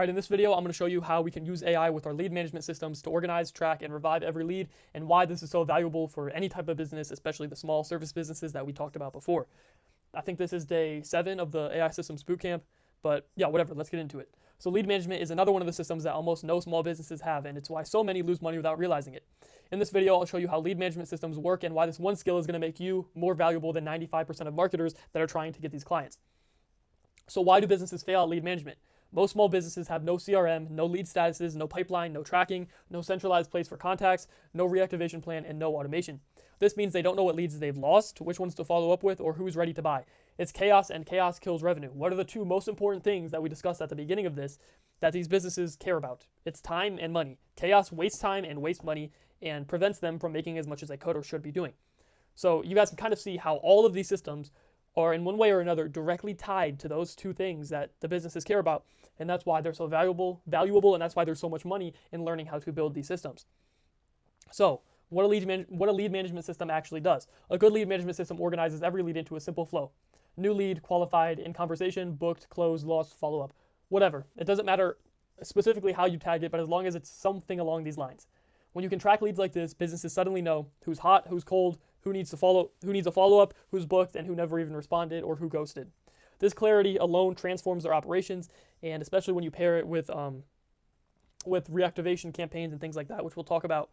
All right, in this video, I'm going to show you how we can use AI with our lead management systems to organize, track, and revive every lead, and why this is so valuable for any type of business, especially the small service businesses that we talked about before. I think this is day 7 of the AI Systems Bootcamp, but yeah, whatever, let's get into it. So lead management is another one of the systems that almost no small businesses have, and it's why so many lose money without realizing it. In this video, I'll show you how lead management systems work and why this one skill is going to make you more valuable than 95% of marketers that are trying to get these clients. So why do businesses fail at lead management? Most small businesses have no CRM, no lead statuses, no pipeline, no tracking, no centralized place for contacts, no reactivation plan, and no automation. This means they don't know what leads they've lost, which ones to follow up with, or who's ready to buy. It's chaos, and chaos kills revenue. What are the two most important things that we discussed at the beginning of this that these businesses care about? It's time and money. Chaos wastes time and wastes money and prevents them from making as much as they could or should be doing. So you guys can kind of see how all of these systems are in one way or another directly tied to those two things that the businesses care about, and that's why they're so valuable, and that's why there's so much money in learning how to build these systems. So what a lead management system actually does. A good lead management system organizes every lead into a simple flow. New lead, qualified, in conversation, booked, closed, lost, follow-up, whatever. It doesn't matter specifically how you tag it, but as long as it's something along these lines. When you can track leads like this, businesses suddenly know who's hot, who's cold, who needs a follow-up, who's booked, and who never even responded or who ghosted. This clarity alone transforms their operations, and especially when you pair it with reactivation campaigns and things like that, which we'll talk about,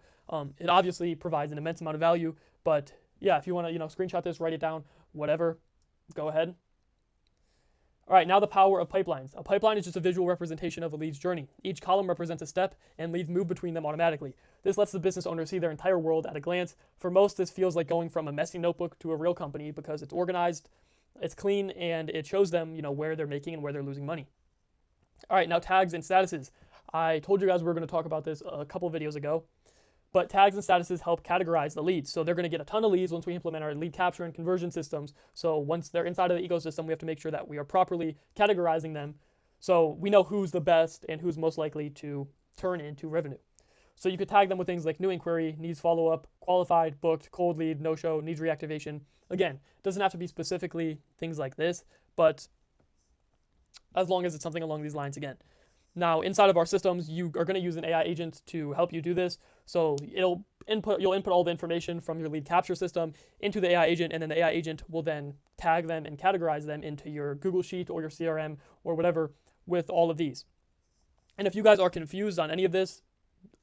it obviously provides an immense amount of value. But yeah, if you want to, screenshot this, write it down, whatever, go ahead. All right, now the power of pipelines. A pipeline is just a visual representation of a lead's journey. Each column represents a step, and leads move between them automatically. This lets the business owner see their entire world at a glance. For most, this feels like going from a messy notebook to a real company because it's organized, it's clean, and it shows them, where they're making and where they're losing money. All right, now tags and statuses. I told you guys we were going to talk about this a couple videos ago, but tags and statuses help categorize the leads. So they're going to get a ton of leads once we implement our lead capture and conversion systems. So once they're inside of the ecosystem, we have to make sure that we are properly categorizing them so we know who's the best and who's most likely to turn into revenue. So you could tag them with things like new inquiry, needs follow-up, qualified, booked, cold lead, no-show, needs reactivation. Again, it doesn't have to be specifically things like this, but as long as it's something along these lines again. Now, inside of our systems, you are going to use an AI agent to help you do this. So you'll input all the information from your lead capture system into the AI agent, and then the AI agent will then tag them and categorize them into your Google Sheet or your CRM or whatever with all of these. And if you guys are confused on any of this,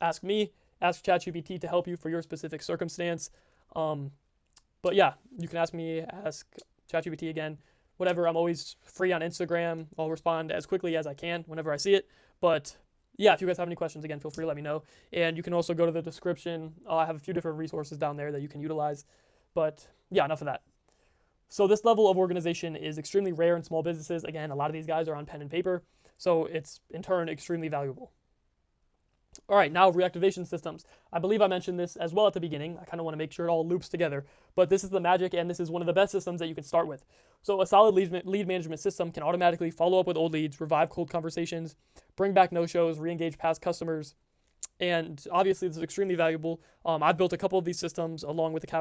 ask me, ask ChatGPT to help you for your specific circumstance. But yeah, you can ask me, ask ChatGPT again, whatever. I'm always free on Instagram. I'll respond as quickly as I can whenever I see it. But yeah, if you guys have any questions, again, feel free to let me know. And you can also go to the description. I have a few different resources down there that you can utilize. But yeah, enough of that. So this level of organization is extremely rare in small businesses. Again, a lot of these guys are on pen and paper. So it's, in turn, extremely valuable. All right, now reactivation systems. I believe I mentioned this as well at the beginning. I kind of want to make sure it all loops together. But this is the magic, and this is one of the best systems that you can start with. So a solid lead management system can automatically follow up with old leads, revive cold conversations, bring back no-shows, re-engage past customers. And obviously, this is extremely valuable. I've built a couple of these systems along with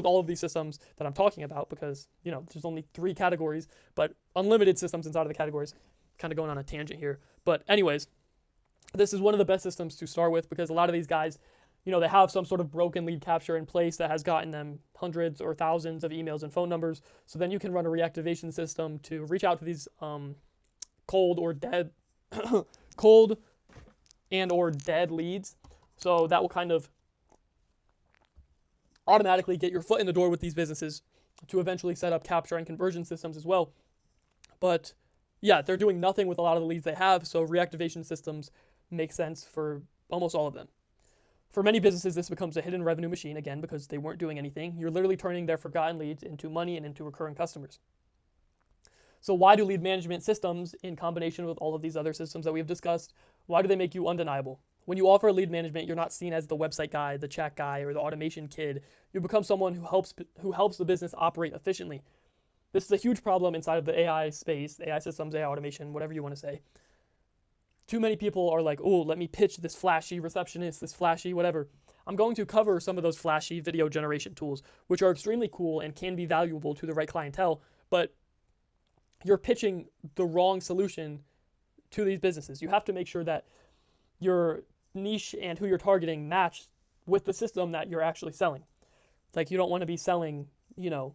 all of these systems that I'm talking about because, there's only 3 categories, but unlimited systems inside of the categories. Kind of going on a tangent here. But anyways, this is one of the best systems to start with because a lot of these guys, they have some sort of broken lead capture in place that has gotten them hundreds or thousands of emails and phone numbers. So then you can run a reactivation system to reach out to these cold and or dead leads. So that will kind of automatically get your foot in the door with these businesses to eventually set up capture and conversion systems as well. But yeah, they're doing nothing with a lot of the leads they have, so reactivation systems make sense for almost all of them. For many businesses, this becomes a hidden revenue machine, again, because they weren't doing anything. You're literally turning their forgotten leads into money and into recurring customers. So why do lead management systems, in combination with all of these other systems that we've discussed, why do they make you undeniable? When you offer lead management, you're not seen as the website guy, the chat guy, or the automation kid. You become someone who helps the business operate efficiently. This is a huge problem inside of the AI space, AI systems, AI automation, whatever you want to say. Too many people are like, oh, let me pitch this flashy receptionist, this flashy whatever. I'm going to cover some of those flashy video generation tools, which are extremely cool and can be valuable to the right clientele, but you're pitching the wrong solution to these businesses. You have to make sure that your niche and who you're targeting match with the system that you're actually selling. Like, you don't want to be selling, you don't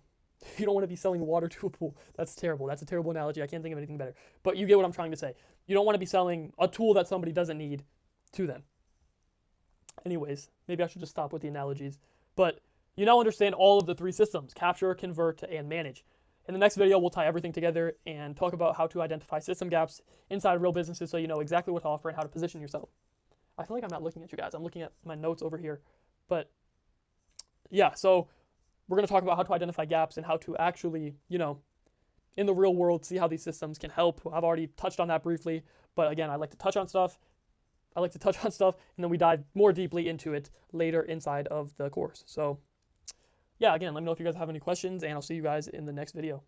want to be selling water to a pool. That's terrible. That's a terrible analogy. I can't think of anything better. But you get what I'm trying to say. You don't want to be selling a tool that somebody doesn't need to them. Anyways, maybe I should just stop with the analogies. But you now understand all of the three systems: capture, convert, and manage. In the next video, we'll tie everything together and talk about how to identify system gaps inside real businesses so you know exactly what to offer and how to position yourself. I feel like I'm not looking at you guys. I'm looking at my notes over here. But yeah, so we're going to talk about how to identify gaps and how to actually, in the real world, see how these systems can help. I've already touched on that briefly, but again, I like to touch on stuff, and then we dive more deeply into it later inside of the course. So yeah, again, let me know if you guys have any questions, and I'll see you guys in the next video.